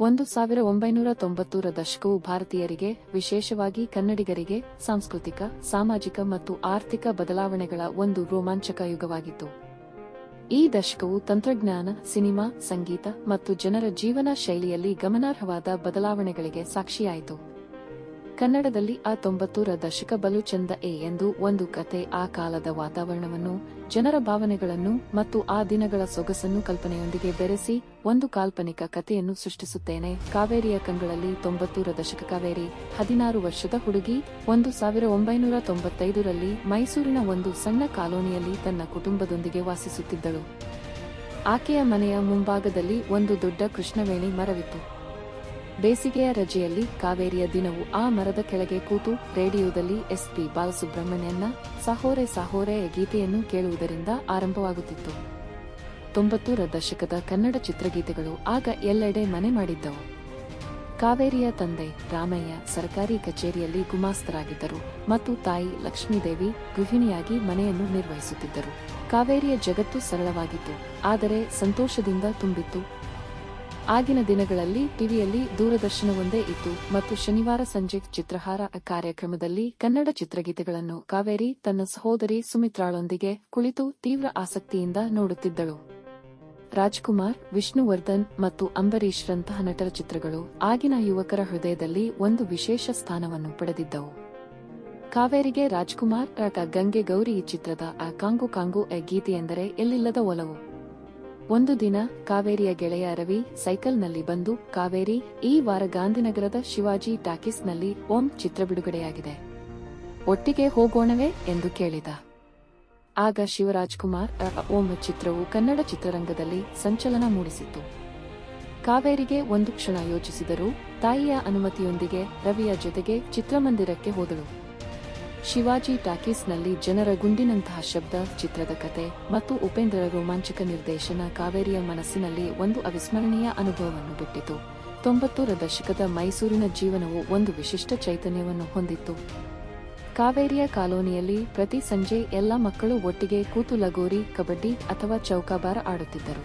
1990ರ ದಶಕವು ಭಾರತೀಯರಿಗೆ, ವಿಶೇಷವಾಗಿ ಕನ್ನಡಿಗರಿಗೆ, ಸಾಂಸ್ಕೃತಿಕ, ಸಾಮಾಜಿಕ ಮತ್ತು ಆರ್ಥಿಕ ಬದಲಾವಣೆಗಳ ಒಂದು ರೋಮಾಂಚಕ ಯುಗವಾಗಿತ್ತು. ಈ ದಶಕವು ತಂತ್ರಜ್ಞಾನ, ಸಿನಿಮಾ, ಸಂಗೀತ ಮತ್ತು ಜನರ ಜೀವನ ಶೈಲಿಯಲ್ಲಿ ಗಮನಾರ್ಹವಾದ ಬದಲಾವಣೆಗಳಿಗೆ ಸಾಕ್ಷಿಯಾಯಿತು. ಕನ್ನಡದಲ್ಲಿ ಆ 90ರ ದಶಕ ಬಲು ಚೆಂದ ಎಂದು ಒಂದು ಕತೆ ಆ ಕಾಲದ ವಾತಾವರಣವನ್ನು, ಜನರ ಭಾವನೆಗಳನ್ನು ಮತ್ತು ಆ ದಿನಗಳ ಸೊಗಸನ್ನು ಕಲ್ಪನೆಯೊಂದಿಗೆ ಬೆರೆಸಿ ಒಂದು ಕಾಲ್ಪನಿಕ ಕಥೆಯನ್ನು ಸೃಷ್ಟಿಸುತ್ತೇನೆ. ಕಾವೇರಿಯ ಕಂಗಳಲ್ಲಿ 90ರ ದಶಕ. ಕಾವೇರಿ 16 ವರ್ಷದ ಹುಡುಗಿ. 1995ರಲ್ಲಿ ಮೈಸೂರಿನ ಒಂದು ಸಣ್ಣ ಕಾಲೋನಿಯಲ್ಲಿ ತನ್ನ ಕುಟುಂಬದೊಂದಿಗೆ ವಾಸಿಸುತ್ತಿದ್ದಳು. ಆಕೆಯ ಮನೆಯ ಮುಂಭಾಗದಲ್ಲಿ ಒಂದು ದೊಡ್ಡ ಕೃಷ್ಣವೇಣಿ ಮರವಿತ್ತು. ಬೇಸಿಗೆಯ ರಜೆಯಲ್ಲಿ ಕಾವೇರಿಯ ದಿನವು ಆ ಮರದ ಕೆಳಗೆ ಕೂತು ರೇಡಿಯೋದಲ್ಲಿ ಎಸ್.ಪಿ. ಬಾಲಸುಬ್ರಹ್ಮಣ್ಯಂನ ಸಾಹೋರೆ ಸಾಹೋರೆ ಗೀತೆಯನ್ನು ಕೇಳುವುದರಿಂದ ಆರಂಭವಾಗುತ್ತಿತ್ತು. 90ರ ದಶಕದ ಕನ್ನಡ ಚಿತ್ರಗೀತೆಗಳು ಆಗ ಎಲ್ಲೆಡೆ ಮನೆ ಮಾಡಿದ್ದವು. ಕಾವೇರಿಯ ತಂದೆ ರಾಮಯ್ಯ ಸರ್ಕಾರಿ ಕಚೇರಿಯಲ್ಲಿ ಗುಮಾಸ್ತರಾಗಿದ್ದರು ಮತ್ತು ತಾಯಿ ಲಕ್ಷ್ಮೀದೇವಿ ಗೃಹಿಣಿಯಾಗಿ ಮನೆಯನ್ನು ನಿರ್ವಹಿಸುತ್ತಿದ್ದರು. ಕಾವೇರಿಯ ಜಗತ್ತು ಸರಳವಾಗಿತ್ತು, ಆದರೆ ಸಂತೋಷದಿಂದ ತುಂಬಿತ್ತು. ಆಗಿನ ದಿನಗಳಲ್ಲಿ ಟಿವಿಯಲ್ಲಿ ದೂರದರ್ಶನವೊಂದೇ ಇತ್ತು ಮತ್ತು ಶನಿವಾರ ಸಂಜೆ ಚಿತ್ರಹಾರ ಕಾರ್ಯಕ್ರಮದಲ್ಲಿ ಕನ್ನಡ ಚಿತ್ರಗೀತೆಗಳನ್ನು ಕಾವೇರಿ ತನ್ನ ಸಹೋದರಿ ಸುಮಿತ್ರಾಳೊಂದಿಗೆ ಕುಳಿತು ತೀವ್ರ ಆಸಕ್ತಿಯಿಂದ ನೋಡುತ್ತಿದ್ದಳು. ರಾಜ್ಕುಮಾರ್, ವಿಷ್ಣುವರ್ಧನ್ ಮತ್ತು ಅಂಬರೀಶ್ರಂತಹ ನಟರ ಚಿತ್ರಗಳು ಆಗಿನ ಯುವಕರ ಹೃದಯದಲ್ಲಿ ಒಂದು ವಿಶೇಷ ಸ್ಥಾನವನ್ನು ಪಡೆದಿದ್ದವು. ಕಾವೇರಿಗೆ ರಾಜ್ಕುಮಾರ್ ಗಂಗೆ ಗೌರಿ ಈ ಚಿತ್ರದ ಕಾಂಗು ಕಾಂಗು ಗೀತೆಯೆಂದರೆ ಎಲ್ಲಿಲ್ಲದ ಒಲವು. ಒಂದು ದಿನ ಕಾವೇರಿಯ ಗೆಳೆಯ ರವಿ ಸೈಕಲ್ನಲ್ಲಿ ಬಂದು, ಕಾವೇರಿ, ಈ ವಾರ ಗಾಂಧಿನಗರದ ಶಿವಾಜಿ ಟಾಕೀಸ್ನಲ್ಲಿ ಓಂ ಚಿತ್ರ ಬಿಡುಗಡೆಯಾಗಿದೆ, ಒಟ್ಟಿಗೆ ಹೋಗೋಣವೇ ಎಂದು ಕೇಳಿದ. ಆಗ ಶಿವರಾಜ್ಕುಮಾರ್ ಓಂ ಚಿತ್ರವು ಕನ್ನಡ ಚಿತ್ರರಂಗದಲ್ಲಿ ಸಂಚಲನ ಮೂಡಿಸಿತ್ತು. ಕಾವೇರಿಗೆ ಒಂದು ಕ್ಷಣ ಯೋಚಿಸಿದರೂ ತಾಯಿಯ ಅನುಮತಿಯೊಂದಿಗೆ ರವಿಯ ಜೊತೆಗೆ ಚಿತ್ರಮಂದಿರಕ್ಕೆ ಹೋದಳು. ಶಿವಾಜಿ ಟಾಕೀಸ್ನಲ್ಲಿ ಜನರ ಗುಂಡಿನಂತಹ ಶಬ್ದ, ಚಿತ್ರದ ಕತೆ ಮತ್ತು ಉಪೇಂದ್ರರ ರೋಮಾಂಚಕ ನಿರ್ದೇಶನ ಕಾವೇರಿಯ ಮನಸ್ಸಿನಲ್ಲಿ ಒಂದು ಅವಿಸ್ಮರಣೀಯ ಅನುಭವವನ್ನು ಬಿಟ್ಟಿತು. 90ರ ದಶಕದ ಮೈಸೂರಿನ ಜೀವನವು ಒಂದು ವಿಶಿಷ್ಟ ಚೈತನ್ಯವನ್ನು ಹೊಂದಿತ್ತು. ಕಾವೇರಿಯ ಕಾಲೋನಿಯಲ್ಲಿ ಪ್ರತಿ ಸಂಜೆ ಎಲ್ಲ ಮಕ್ಕಳು ಒಟ್ಟಿಗೆ ಕೂತು ಲಗೋರಿ, ಕಬಡ್ಡಿ ಅಥವಾ ಚೌಕಾಬಾರ ಆಡುತ್ತಿದ್ದರು.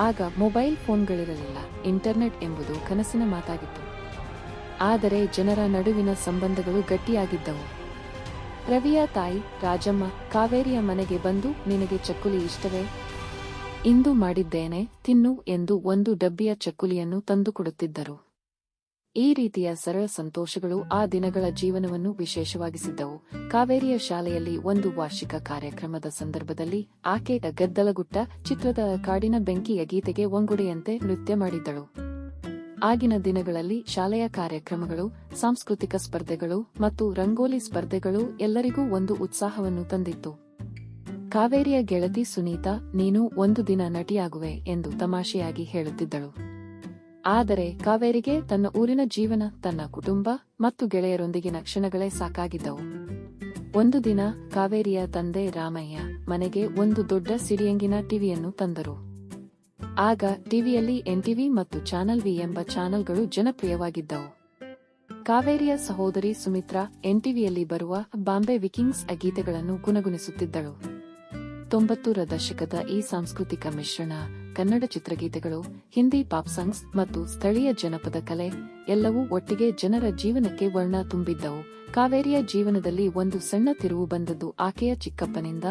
ಆಗ ಮೊಬೈಲ್ ಫೋನ್ಗಳಿರಲಿಲ್ಲ, ಇಂಟರ್ನೆಟ್ ಎಂಬುದು ಕನಸಿನ ಮಾತಾಗಿತ್ತು. ಆದರೆ ಜನರ ನಡುವಿನ ಸಂಬಂಧಗಳು ಗಟ್ಟಿಯಾಗಿದ್ದವು. ರವಿಯ ತಾಯಿ ರಾಜಮ್ಮ ಕಾವೇರಿಯ ಮನೆಗೆ ಬಂದು, ನಿನಗೆ ಚಕ್ಕುಲಿ ಇಷ್ಟವೇ? ಇಂದು ಮಾಡಿದ್ದೇನೆ, ತಿನ್ನು ಎಂದು ಒಂದು ಡಬ್ಬಿಯ ಚಕ್ಕುಲಿಯನ್ನು ತಂದುಕೊಡುತ್ತಿದ್ದರು. ಈ ರೀತಿಯ ಸರಳ ಸಂತೋಷಗಳು ಆ ದಿನಗಳ ಜೀವನವನ್ನು ವಿಶೇಷವಾಗಿಸಿದ್ದವು. ಕಾವೇರಿಯ ಶಾಲೆಯಲ್ಲಿ ಒಂದು ವಾರ್ಷಿಕ ಕಾರ್ಯಕ್ರಮದ ಸಂದರ್ಭದಲ್ಲಿ ಆಕೆ ಗದ್ದಲಗುಟ್ಟ ಚಿತ್ರದ ಕಾಡಿನ ಬೆಂಕಿಯ ಗೀತೆಗೆ ಒಂಗುಡೆಯಂತೆ ನೃತ್ಯ ಮಾಡಿದ್ದಳು. ಆಗಿನ ದಿನಗಳಲ್ಲಿ ಶಾಲೆಯ ಕಾರ್ಯಕ್ರಮಗಳು, ಸಾಂಸ್ಕೃತಿಕ ಸ್ಪರ್ಧೆಗಳು ಮತ್ತು ರಂಗೋಲಿ ಸ್ಪರ್ಧೆಗಳು ಎಲ್ಲರಿಗೂ ಒಂದು ಉತ್ಸಾಹವನ್ನು ತಂದಿತ್ತು. ಕಾವೇರಿಯ ಗೆಳತಿ ಸುನೀತಾ, ನೀನು ಒಂದು ದಿನ ನಟಿಯಾಗುವೆ ಎಂದು ತಮಾಷೆಯಾಗಿ ಹೇಳುತ್ತಿದ್ದಳು. ಆದರೆ ಕಾವೇರಿಗೆ ತನ್ನ ಊರಿನ ಜೀವನ, ತನ್ನ ಕುಟುಂಬ ಮತ್ತು ಗೆಳೆಯರೊಂದಿಗಿನ ಕ್ಷಣಗಳೇ ಸಾಕಾಗಿದ್ದವು. ಒಂದು ದಿನ ಕಾವೇರಿಯ ತಂದೆ ರಾಮಯ್ಯ ಮನೆಗೆ ಒಂದು ದೊಡ್ಡ ಸಿಡಿಯಂಗಿನ ಟಿವಿಯನ್ನು ತಂದರು. ಆಗ ಟಿವಿಯಲ್ಲಿ ಎನ್ಟಿವಿ ಮತ್ತು ಚಾನಲ್ ವಿ ಎಂಬ ಚಾನಲ್ಗಳು ಜನಪ್ರಿಯವಾಗಿದ್ದವು. ಕಾವೇರಿಯ ಸಹೋದರಿ ಸುಮಿತ್ರಾ ಎನ್ಟಿವಿಯಲ್ಲಿ ಬರುವ ಬಾಂಬೆ ವಿಕಿಂಗ್ಸ್ ಗೀತೆಗಳನ್ನು ಗುಣಗುಣಿಸುತ್ತಿದ್ದಳು. 90ರ ದಶಕದ ಈ ಸಾಂಸ್ಕೃತಿಕ ಮಿಶ್ರಣ, ಕನ್ನಡ ಚಿತ್ರಗೀತೆಗಳು, ಹಿಂದಿ ಪಾಪ್ ಸಾಂಗ್ಸ್ ಮತ್ತು ಸ್ಥಳೀಯ ಜನಪದ ಕಲೆ ಎಲ್ಲವೂ ಒಟ್ಟಿಗೆ ಜನರ ಜೀವನಕ್ಕೆ ವರ್ಣ ತುಂಬಿದ್ದವು. ಕಾವೇರಿಯ ಜೀವನದಲ್ಲಿ ಒಂದು ಸಣ್ಣ ತಿರುವು ಬಂದದ್ದು ಆಕೆಯ ಚಿಕ್ಕಪ್ಪನಿಂದ.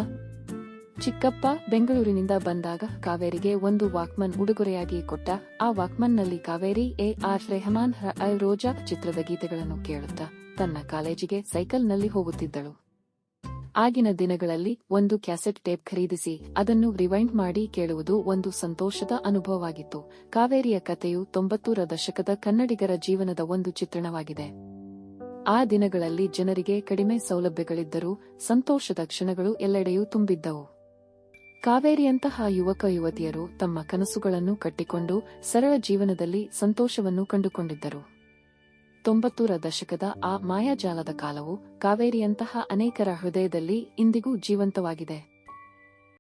ಚಿಕ್ಕಪ್ಪ ಬೆಂಗಳೂರಿನಿಂದ ಬಂದಾಗ ಕಾವೇರಿಗೆ ಒಂದು ವಾಕ್ಮನ್ ಉಡುಗೊರೆಯಾಗಿ ಕೊಟ್ಟ. ಆ ವಾಕ್ಮನ್ನಲ್ಲಿ ಕಾವೇರಿ ಎ.ಆರ್. ರೆಹಮಾನ್ ರೋಜಾ ಚಿತ್ರದ ಗೀತೆಗಳನ್ನು ಕೇಳುತ್ತಾ ತನ್ನ ಕಾಲೇಜಿಗೆ ಸೈಕಲ್ನಲ್ಲಿ ಹೋಗುತ್ತಿದ್ದಳು. ಆಗಿನ ದಿನಗಳಲ್ಲಿ ಒಂದು ಕ್ಯಾಸೆಟ್ ಟೇಪ್ ಖರೀದಿಸಿ ಅದನ್ನು ರಿವೈಂಡ್ ಮಾಡಿ ಕೇಳುವುದು ಒಂದು ಸಂತೋಷದ ಅನುಭವವಾಗಿತ್ತು. ಕಾವೇರಿಯ ಕಥೆಯು 90ರ ದಶಕದ ಕನ್ನಡಿಗರ ಜೀವನದ ಒಂದು ಚಿತ್ರಣವಾಗಿದೆ. ಆ ದಿನಗಳಲ್ಲಿ ಜನರಿಗೆ ಕಡಿಮೆ ಸೌಲಭ್ಯಗಳಿದ್ದರೂ ಸಂತೋಷದ ಕ್ಷಣಗಳು ಎಲ್ಲೆಡೆಯೂ ತುಂಬಿದ್ದವು. ಕಾವೇರಿಯಂತಹ ಯುವಕ ಯುವತಿಯರು ತಮ್ಮ ಕನಸುಗಳನ್ನು ಕಟ್ಟಿಕೊಂಡು ಸರಳ ಜೀವನದಲ್ಲಿ ಸಂತೋಷವನ್ನು ಕಂಡುಕೊಂಡಿದ್ದರು. 90ರ ದಶಕದ ಆ ಮಾಯಾಜಾಲದ ಕಾಲವು ಕಾವೇರಿಯಂತಹ ಅನೇಕರ ಹೃದಯದಲ್ಲಿ ಇಂದಿಗೂ ಜೀವಂತವಾಗಿದೆ.